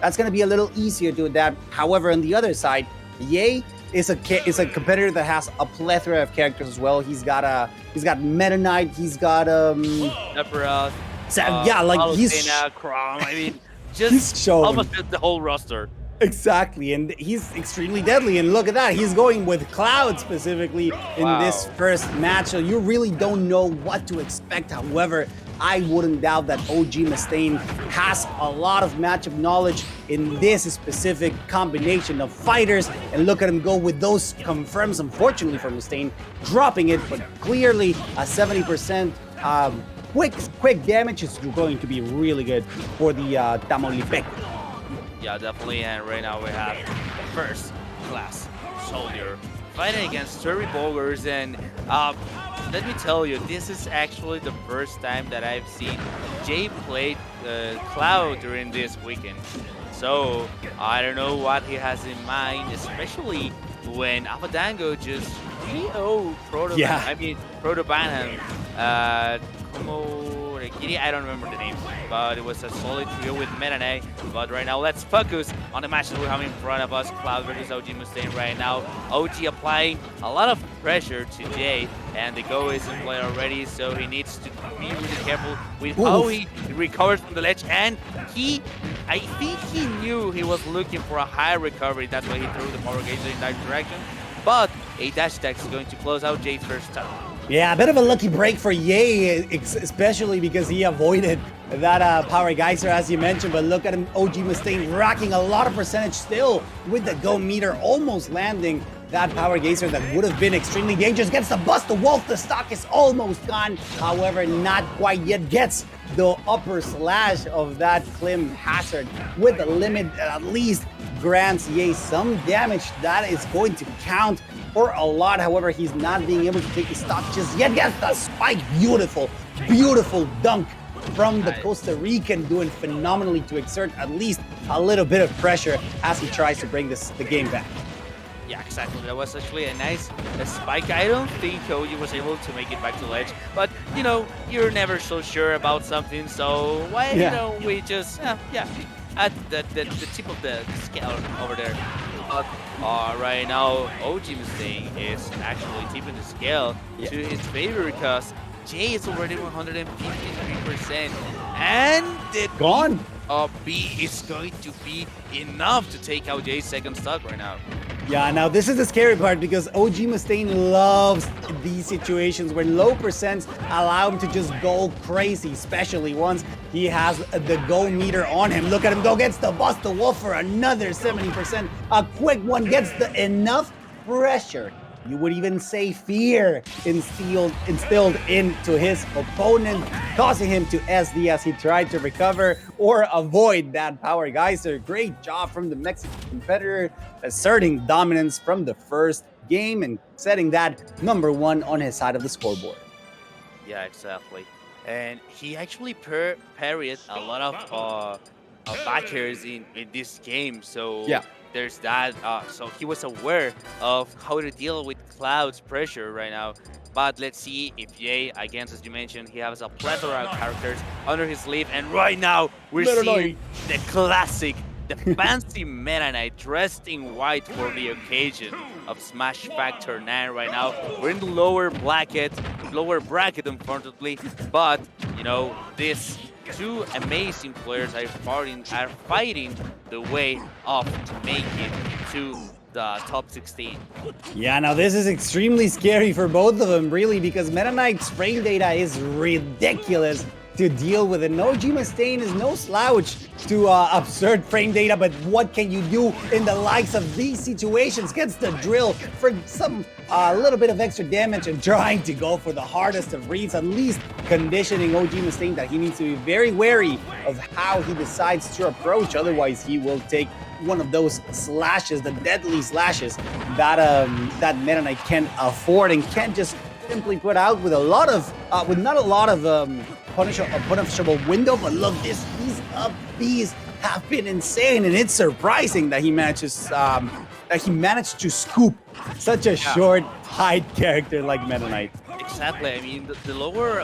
that's going to be a little easier to adapt. However, on the other side, Ye is a competitor that has a plethora of characters as well. He's got Meta Knight, he's got Sephiroth, yeah, like he's Crom. I mean, he's just shown almost the whole roster. exactly, and he's extremely deadly. And look at that, he's going with Cloud specifically in this first match. So you really don't know what to expect. However, I wouldn't doubt that OG-Mustaine has a lot of matchup knowledge in this specific combination of fighters. And look at him go with those confirms, unfortunately for Mustaine, dropping it, but clearly a 70% quick damage is going to be really good for the Tamaulipeco. Yeah, definitely. And right now we have the first class soldier fighting against 30 bowlers. And let me tell you, this is actually the first time that I've seen Jay play Cloud during this weekend. So I don't know what he has in mind, especially when Abadango just 3-0 Proto. Yeah. I mean Proto Banham. I don't remember the name, but it was a solid trio with Meta Knight. But right now, let's focus on the matches we have in front of us. Cloud versus OG-Mustaine right now. OG applying a lot of pressure to Jay, and the go is in play already, so he needs to be really careful with how he recovers from the ledge. And I think he knew he was looking for a high recovery. That's why he threw the power gauge in that direction. But a dash attack is going to close out Jay's first time. Yeah, a bit of a lucky break for Ye, especially because he avoided that power geyser, as you mentioned. But look at him, OG-Mustaine racking a lot of percentage still with the go meter, almost landing that power geyser that would have been extremely dangerous. Gets the bust, the wolf, the stock is almost gone. However, not quite yet. Gets the upper slash of that Klim hazard with the limit at least grants Ye some damage that is going to count for a lot. However, he's not being able to take the stock just yet. Gets the spike. Beautiful, beautiful dunk from the Costa Rican, doing phenomenally to exert at least a little bit of pressure as he tries to bring the game back. Yeah, exactly. That was actually a nice spike. I don't think OG was able to make it back to ledge, but you know, you're never so sure about something. So why, you know, we just at the tip of the scale over there. But right now, OG-Mustaine is actually tipping the scale to his favor because Jay is already 153%, and the gone. B is going to be enough to take out Jay's second stock right now. Yeah, now this is the scary part because OG-Mustaine loves these situations where low percents allow him to just go crazy, especially once he has the go meter on him. Look at him go, gets the bust, the wolf for another 70%. A quick one gets the enough pressure. You would even say fear instilled into his opponent, causing him to SD as he tried to recover or avoid that power geyser. Great job from the Mexican competitor, asserting dominance from the first game and setting that #1 on his side of the scoreboard. Yeah, exactly. And he actually parried a lot of backers in this game. So there's that. So he was aware of how to deal with Cloud's pressure right now. But let's see if Jay, again, as you mentioned, he has a plethora of characters under his sleeve. And right now, we're seeing the classic, the fancy Meta Knight dressed in white for the occasion of Smash Factor 9 right now. We're in the lower bracket, unfortunately. But, you know, these two amazing players are fighting the way up to make it to the top 16. Yeah, now this is extremely scary for both of them, really, because Meta Knight's frame data is ridiculous to deal with. And OG-Mustaine is no slouch to absurd frame data, but what can you do in the likes of these situations? Gets the drill for some little bit of extra damage and trying to go for the hardest of reads, at least conditioning OG-Mustaine that he needs to be very wary of how he decides to approach. Otherwise, he will take one of those slashes, the deadly slashes that Meta Knight can afford and can't just simply put out with not a lot of punishable window. But look, these up Bs have been insane, and it's surprising that he managed to scoop such a short height character like Meta Knight. exactly. I mean, the lower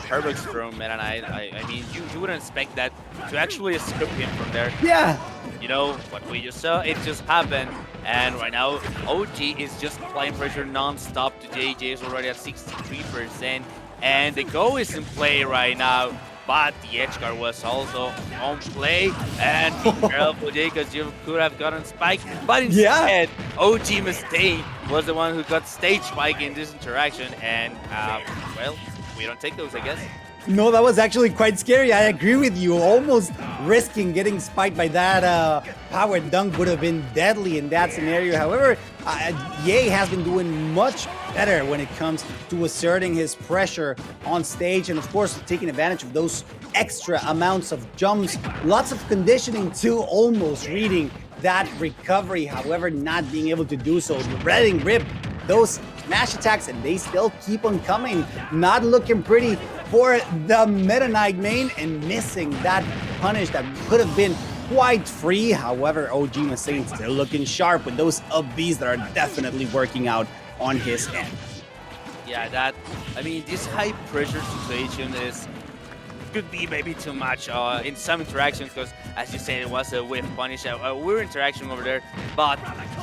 Herbucks from Meta Knight, I mean, you wouldn't expect that to actually scoop him from there. Yeah. You know, what we just saw, it just happened. And right now, OG is just applying pressure non-stop to JJ. Is already at 63%. And the go is in play right now. But the edge guard was also on play. And be careful, Jay, because you could have gotten spiked. But instead, OG-Mustaine was the one who got stage spike in this interaction. And, well, we don't take those, I guess. No, that was actually quite scary. I agree with you. Almost risking getting spiked by that power dunk would have been deadly in that scenario. However, Ye has been doing much better when it comes to asserting his pressure on stage and, of course, taking advantage of those extra amounts of jumps. Lots of conditioning too, almost reading that recovery. However, not being able to do so, letting rip those smash attacks, and they still keep on coming. Not looking pretty for the Meta Knight main, and missing that punish that could have been quite free. However, OG-Mustaine still looking sharp with those up Bs that are definitely working out on his end. Yeah, I mean, this high pressure situation could be maybe too much in some interactions, because as you said, it was a whiff punish, a weird interaction over there, but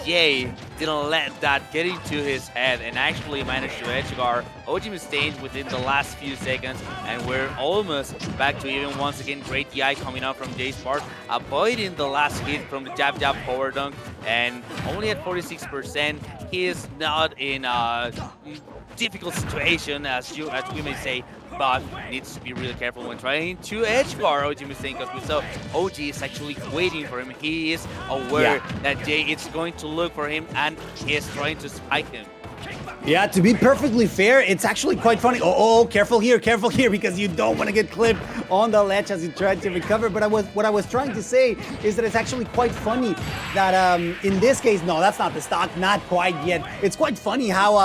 Ye didn't let that get into his head and actually managed to edge guard OG-Mustaine within the last few seconds, and we're almost back to even. Once again, great DI coming out from Jay's part, avoiding the last hit from the jab power dunk, and only at 46%. He is not in a difficult situation, as we may say, but needs to be really careful when trying to edge guard OG-Mustaine, because we saw OG is actually waiting for him. He is aware that Jay is going to look for him, and he is trying to spike him. Yeah, to be perfectly fair, it's actually quite funny. Oh, careful here, because you don't want to get clipped on the ledge as you try to recover. But what I was trying to say is that it's actually quite funny that in this case, no, that's not the stock, not quite yet. It's quite funny how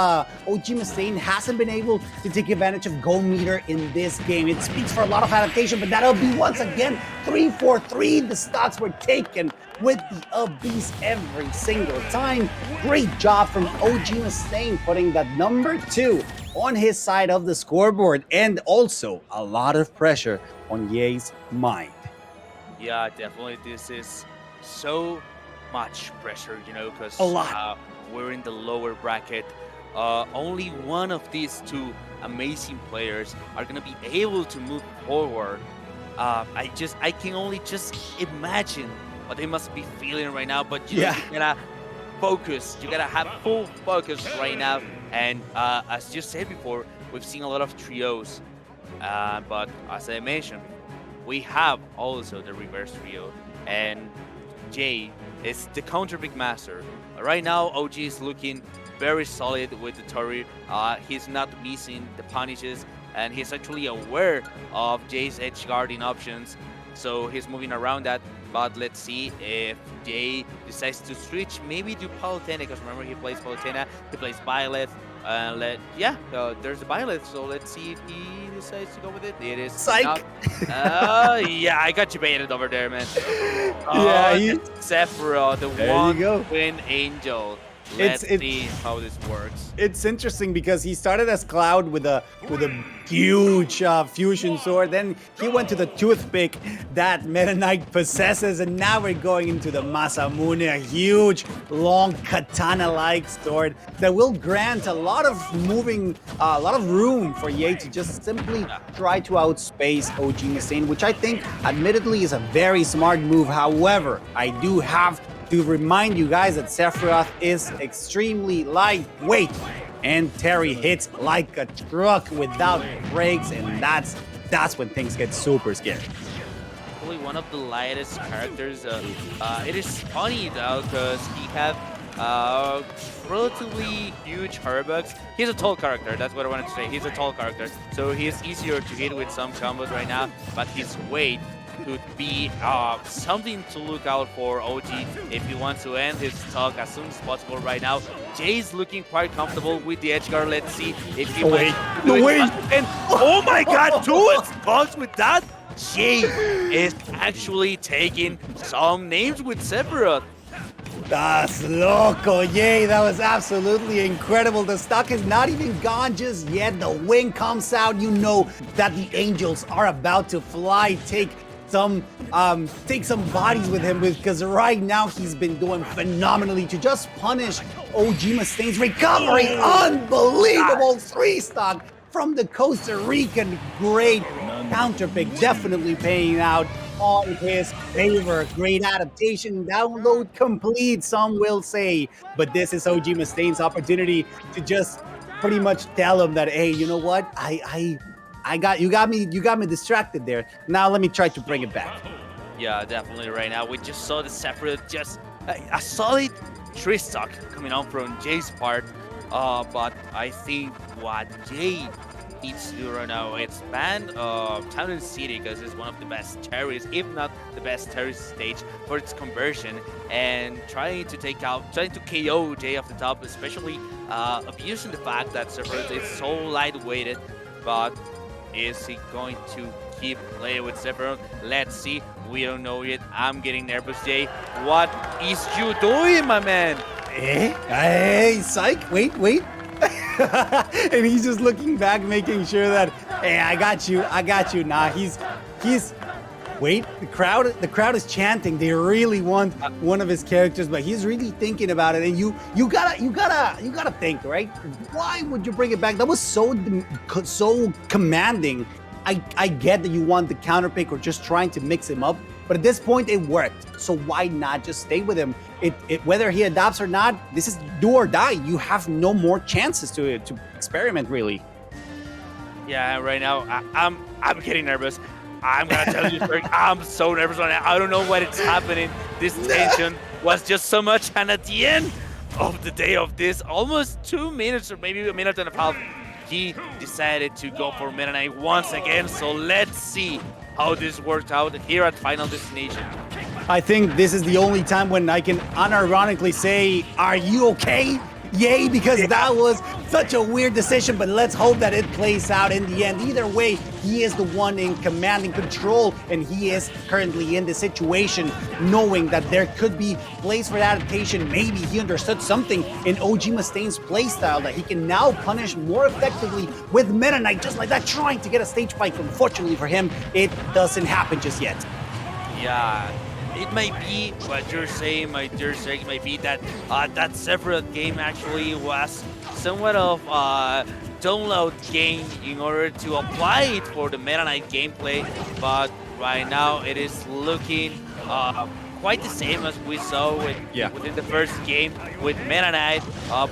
OG-Mustaine hasn't been able to take advantage of goal meter in this game. It speaks for a lot of adaptation, but that'll be once again 3-4-3. The stocks were taken with the up-Bs every single time. Great job from OG-Mustaine putting that number 2 on his side of the scoreboard, and also a lot of pressure on Ye's mind. Yeah, definitely. This is so much pressure, you know, because we're in the lower bracket. Only one of these two amazing players are going to be able to move forward. I can only just imagine what they must be feeling right now, but you gotta focus. You gotta have full focus right now. And as you said before, we've seen a lot of trios, but as I mentioned, we have also the reverse trio, and Jay is the counter big master. Right now, OG is looking very solid with the turret. He's not missing the punishes, and he's actually aware of Jay's edge guarding options, so he's moving around that. But let's see if Jay decides to switch maybe to Palutena, because remember, he plays Palutena, he plays Violet. There's a Violet, so let's see if he decides to go with it. It is Psych! yeah, I got you baited over there, man. Sephiroth, the one Twin Angel. Let's see how this works. It's interesting because he started as Cloud with a huge fusion sword. Then he went to the toothpick that Meta Knight possesses, and now we're going into the Masamune, a huge, long katana-like sword that will grant a lot of room for Ye to just simply try to outspace OG-Mustaine, which I think, admittedly, is a very smart move. However, I do have to remind you guys that Sephiroth is extremely lightweight, and Terry hits like a truck without brakes, and that's when things get super scary. Probably one of the lightest characters. It is funny though, because he have relatively huge Herbucks. He's a tall character, that's what I wanted to say. He's a tall character, so he's easier to hit with some combos right now, but his weight could be something to look out for OG if he wants to end his talk as soon as possible right now. Jay's looking quite comfortable with the edge guard. Let's see if he and oh my god, 2 spots with that. Jay is actually taking some names with Sephiroth. That's loco, yay, that was absolutely incredible. The stock is not even gone just yet. The wing comes out, you know that the Angels are about to fly. Take some bodies with him because right now he's been doing phenomenally to just punish OG-Mustaine's recovery. Unbelievable 3-stock from the Costa Rican. Great counter pick, definitely paying out on his favor. Great adaptation, download complete, some will say. But this is OG-Mustaine's opportunity to just pretty much tell him that, hey, you know what? You got me distracted there. Now let me try to bring it back. Yeah, definitely. Right now, we just saw the Sephiroth just a solid 3-stock coming on from Jay's part. But I think what Jay needs to do right now is ban Town and City because it's one of the best terrorists, if not the best terrorist stage for its conversion, and trying to KO Jay off the top, especially abusing the fact that Sephiroth is so lightweighted. But is he going to keep playing with Sephiroth? Let's see. We don't know yet. I'm getting nervous, Jay. What is you doing, my man? Hey, psych. Wait. And he's just looking back, making sure that, hey, I got you. Nah, he's. Wait, the crowd is chanting. They really want one of his characters, but he's really thinking about it. And you gotta think, right? Why would you bring it back? That was so commanding. I get that you want the counter pick or just trying to mix him up, but at this point it worked. So why not just stay with him? Whether he adopts or not, this is do or die. You have no more chances to experiment, really. Yeah, right now I'm getting nervous. I'm gonna tell you, I'm so nervous right now. I don't know what is happening. This tension was just so much, and at the end of the day of this, almost 2 minutes or maybe a minute and a half, he decided to go for Meta Knight once again. So let's see how this worked out here at Final Destination. I think this is the only time when I can unironically say, are you okay? Yay, because that was such a weird decision, but let's hope that it plays out in the end. Either way, he is the one in command and control, and he is currently in the situation, knowing that there could be place for adaptation. Maybe he understood something in OG-Mustaine's playstyle that he can now punish more effectively with Meta Knight, just like that, trying to get a stage fight. Unfortunately for him, it doesn't happen just yet. Yeah. It might be what you're saying, my dear sir. It might be that that Sephiroth game actually was somewhat of a download game in order to apply it for the Meta Knight gameplay. But right now it is looking quite the same as we saw within the first game with Meta Knight.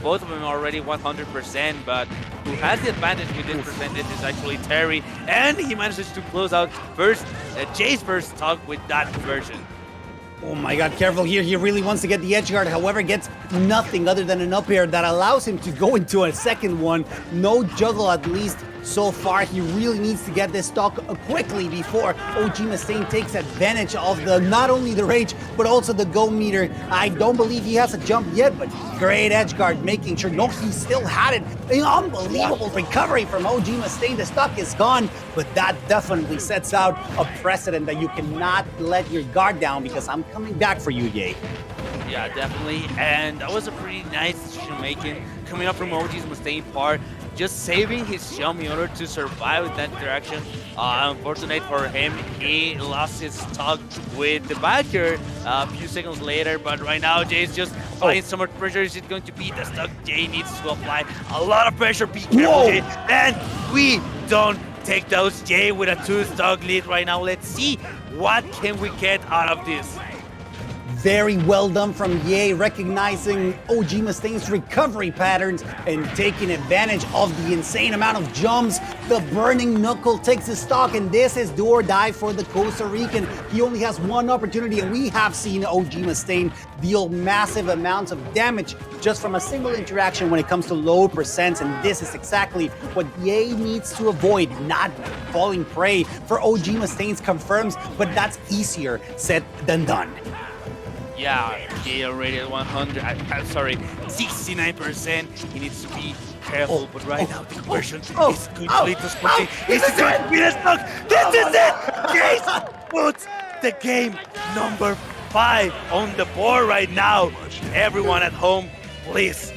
Both of them already 100%, but who has the advantage with this percentage is actually Terry, and he manages to close out Jay's first stock with that conversion. Oh my god, careful here. He really wants to get the edge guard, however, gets nothing other than an up air that allows him to go into a second one. No juggle, at least so far. He really needs to get this stock quickly before OG-Mustaine takes advantage of not only the rage, but also the go meter. I don't believe he has a jump yet, but great edge guard, making sure. No, he still had it. An unbelievable recovery from OG-Mustaine. The stock is gone, but that definitely sets out a precedent that you cannot let your guard down, because I'm coming back for you, Ye. Yeah, definitely. And that was a pretty nice decision making coming up from OG-Mustaine part. Just saving his jump in order to survive in that direction. Unfortunate for him, he lost his stock with the backer a few seconds later. But right now, Jay's just applying so much pressure. Is it going to be the stock? Jay needs to apply a lot of pressure. Be careful, Jay. And we don't take those. Jay with a 2-stock lead right now. Let's see what can we get out of this. Very well done from Ye, recognizing OG-Mustaine's recovery patterns and taking advantage of the insane amount of jumps. The Burning Knuckle takes his stock, and this is do or die for the Costa Rican. He only has one opportunity, and we have seen OG-Mustaine deal massive amounts of damage just from a single interaction when it comes to low percents, and this is exactly what Ye needs to avoid, not falling prey for OG-Mustaine's confirms, but that's easier said than done. Yeah, he already at 69%. He needs to be careful, but right now the conversion is complete. This is it! This is it! Jace puts the game number 5 on the board right now. Everyone at home, please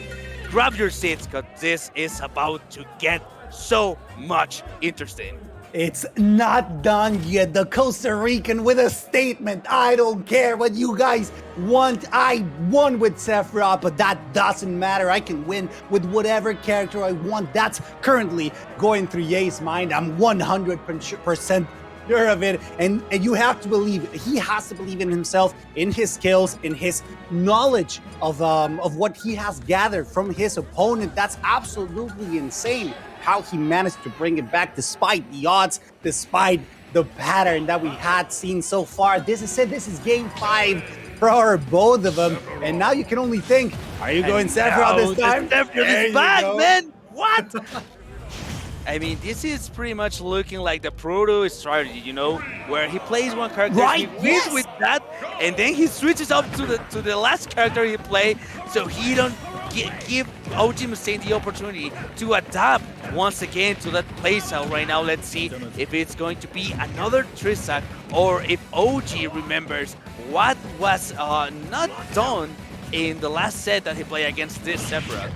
grab your seats because this is about to get so much interesting. It's not done yet. The Costa Rican with a statement. I don't care what you guys want. I won with Sephiroth, but that doesn't matter. I can win with whatever character I want. That's currently going through Ye's mind. I'm 100% sure of it. And you have to believe, he has to believe in himself, in his skills, in his knowledge of what he has gathered from his opponent. That's absolutely insane. How he managed to bring it back despite the odds, despite the pattern that we had seen so far. This is it. This is game 5 for both of them. And now you can only think, are you going Sephiroth this time? Sephiroth is back, man! What? I mean, this is pretty much looking like the proto strategy, you know, where he plays one character, right, he wins with that, and then he switches up to the last character he played, so he don't give OG-Mustaine the opportunity to adapt once again to that playstyle right now. Let's see if it's going to be another Trisac or if OG remembers what was not done in the last set that he played against this Sephiroth.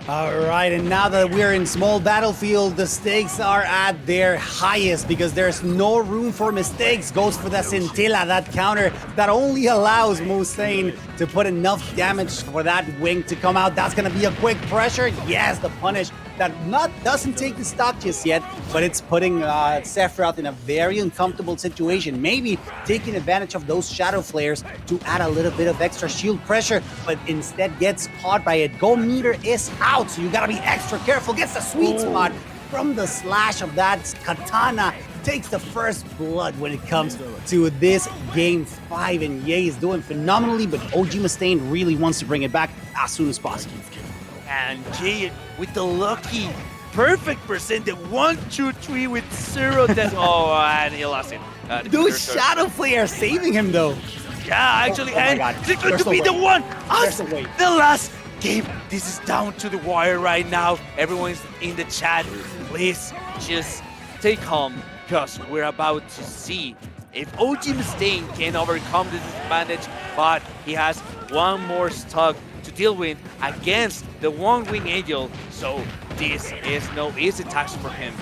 All right, and now that we're in small battlefield, the stakes are at their highest because there's no room for mistakes. Goes for the Scintilla, that counter that only allows Mustaine to put enough damage for that wing to come out. That's gonna be a quick pressure. Yes, the punish that doesn't take the stock just yet, but it's putting Sephiroth in a very uncomfortable situation. Maybe taking advantage of those shadow flares to add a little bit of extra shield pressure, but instead gets caught by it. Go meter is out, so you gotta be extra careful. Gets the sweet spot from the slash of that katana. Takes the first blood when it comes to this game 5, and Ye is doing phenomenally, but OG-Mustaine really wants to bring it back as soon as possible. And Jay with the lucky perfect percent, the 1, 2, 3 with 0 death. Oh, and he lost it. Those shadow flares saving him though. Yeah, actually, and it's going to be the one. The last game. This is down to the wire right now. Everyone's in the chat. Please just stay calm because we're about to see if OG-Mustaine can overcome this disadvantage, but he has one more stock to deal with against the one-wing angel, so this is no easy task for him.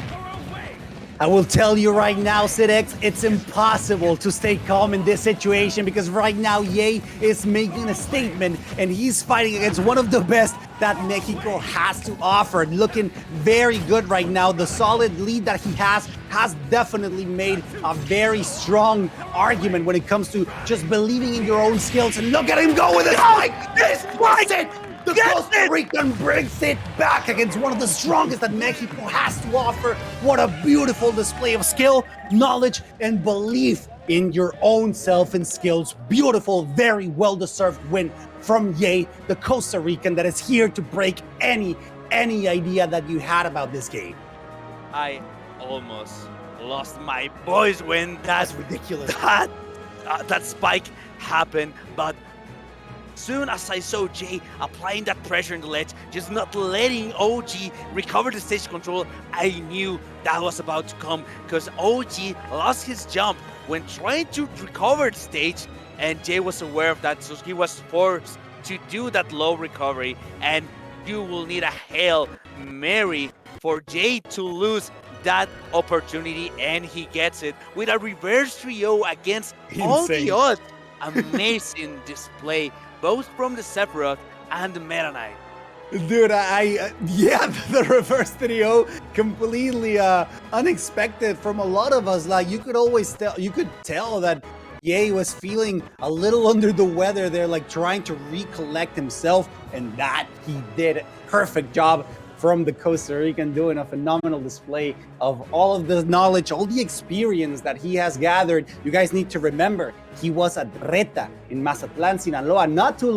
I will tell you right now, Sidex, it's impossible to stay calm in this situation because right now Ye is making a statement and he's fighting against one of the best that Mexico has to offer. Looking very good right now. The solid lead that he has definitely made a very strong argument when it comes to just believing in your own skills. And look at him go with it. This was it! The Costa Rican brings it back against one of the strongest that Mexico has to offer. What a beautiful display of skill, knowledge, and belief in your own self and skills. Beautiful, very well-deserved win from Ye, the Costa Rican that is here to break any idea that you had about this game. I almost lost my voice when that's ridiculous. That spike happened, but soon as I saw Jay applying that pressure in the ledge, just not letting OG recover the stage control, I knew that was about to come because OG lost his jump when trying to recover the stage, and Jay was aware of that, so he was forced to do that low recovery, and you will need a Hail Mary for Jay to lose that opportunity, and he gets it with a reverse trio against all the odds. Amazing display, both from the Sephiroth and the Meta Knight. Dude, yeah, the reverse trio completely unexpected from a lot of us. Like you could tell that Ye was feeling a little under the weather there, like trying to recollect himself, and that he did. Perfect job from the Costa Rican, doing a phenomenal display of all of the knowledge, all the experience that he has gathered. You guys need to remember, he was at Reta in Mazatlán, Sinaloa, not too long